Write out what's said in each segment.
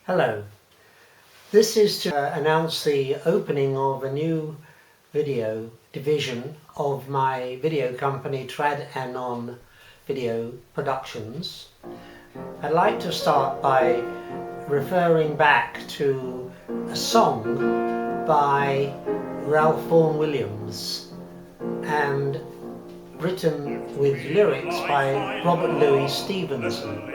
Hello, this is to announce the opening of a new video division of my video company Tradanon Video Productions. I'd like to start by referring back to a song by Ralph Vaughan Williams and written with lyrics by Robert Louis Stevenson.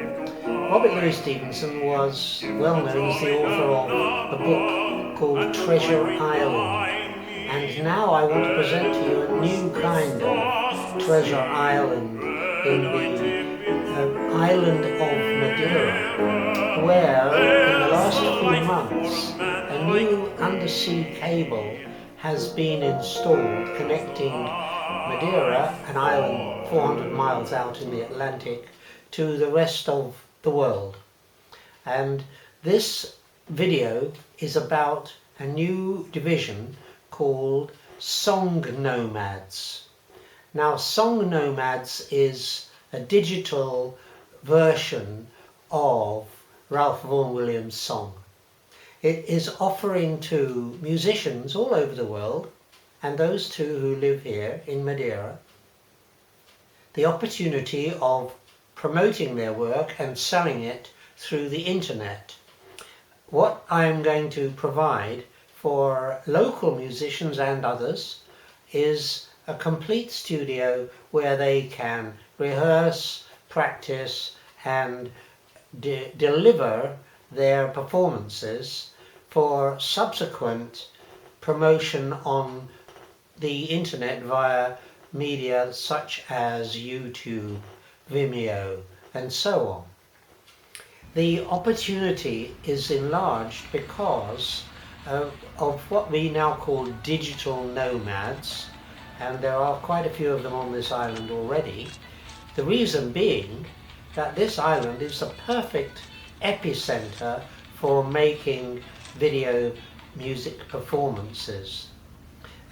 Robert Louis Stevenson was well known as the author of a book called Treasure Island, and now I want to present to you a new kind of Treasure Island in the island of Madeira, where in the last few months a new undersea cable has been installed connecting Madeira, an island 400 miles out in the Atlantic, to the rest of the world. And this video is about a new division called Song Nomads. Now, Song Nomads is a digital version of Ralph Vaughan Williams' song. It is offering to musicians all over the world, and those too who live here in Madeira, the opportunity of promoting their work and selling it through the internet. What I am going to provide for local musicians and others is a complete studio where they can rehearse, practice and deliver their performances for subsequent promotion on the internet via media such as YouTube, Vimeo and so on. The opportunity is enlarged because of what we now call digital nomads, and there are quite a few of them on this island already. The reason being that this island is a perfect epicenter for making video music performances.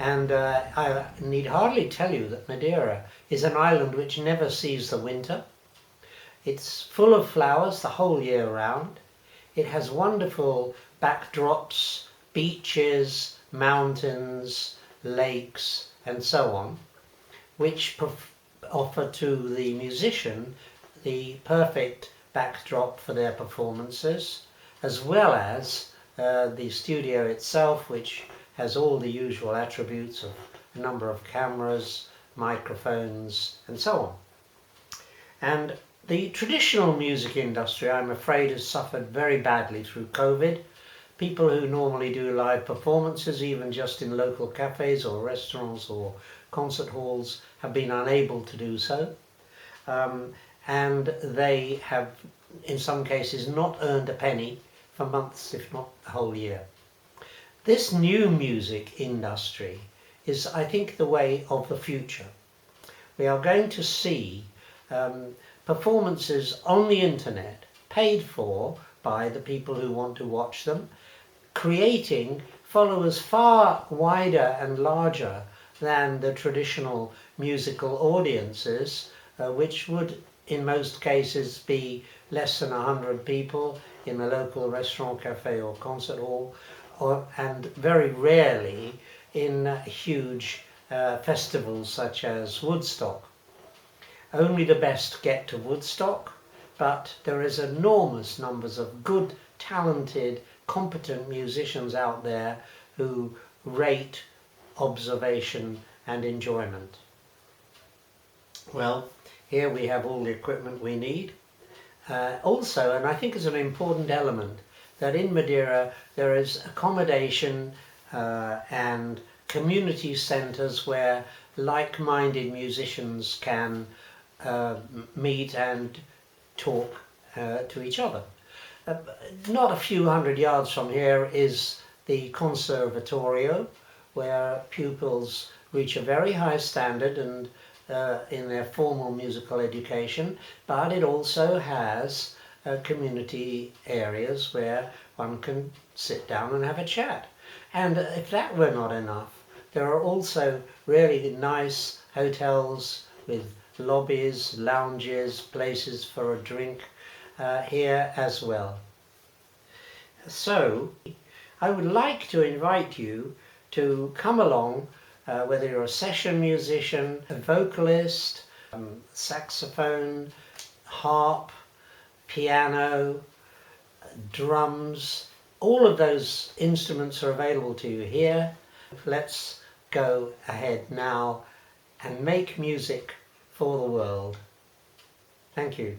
And I need hardly tell you that Madeira is an island which never sees the winter. It's full of flowers the whole year round. It has wonderful backdrops, beaches, mountains, lakes and so on, which offer to the musician the perfect backdrop for their performances, as well as the studio itself, which has all the usual attributes of a number of cameras, microphones and so on. And the traditional music industry, I'm afraid, has suffered very badly through COVID. People who normally do live performances, even just in local cafes or restaurants or concert halls, have been unable to do so. And they have, in some cases, not earned a penny for months, if not the whole year. This new music industry is, I think, the way of the future. We are going to see performances on the internet paid for by the people who want to watch them, creating followers far wider and larger than the traditional musical audiences, which would in most cases be less than 100 people in a local restaurant, cafe or concert hall, and very rarely in huge festivals such as Woodstock. Only the best get to Woodstock, but there is enormous numbers of good, talented, competent musicians out there who rate observation and enjoyment. Well, here we have all the equipment we need. Also, and I think is an important element, that in Madeira there is accommodation and community centres where like-minded musicians can meet and talk to each other. Not a few hundred yards from here is the Conservatorio, where pupils reach a very high standard and in their formal musical education, but it also has community areas where one can sit down and have a chat. And if that were not enough, there are also really nice hotels with lobbies, lounges, places for a drink here as well. So I would like to invite you to come along, whether you're a session musician, a vocalist, saxophone, harp, piano, drums, all of those instruments are available to you here. Let's go ahead now and make music for the world. Thank you.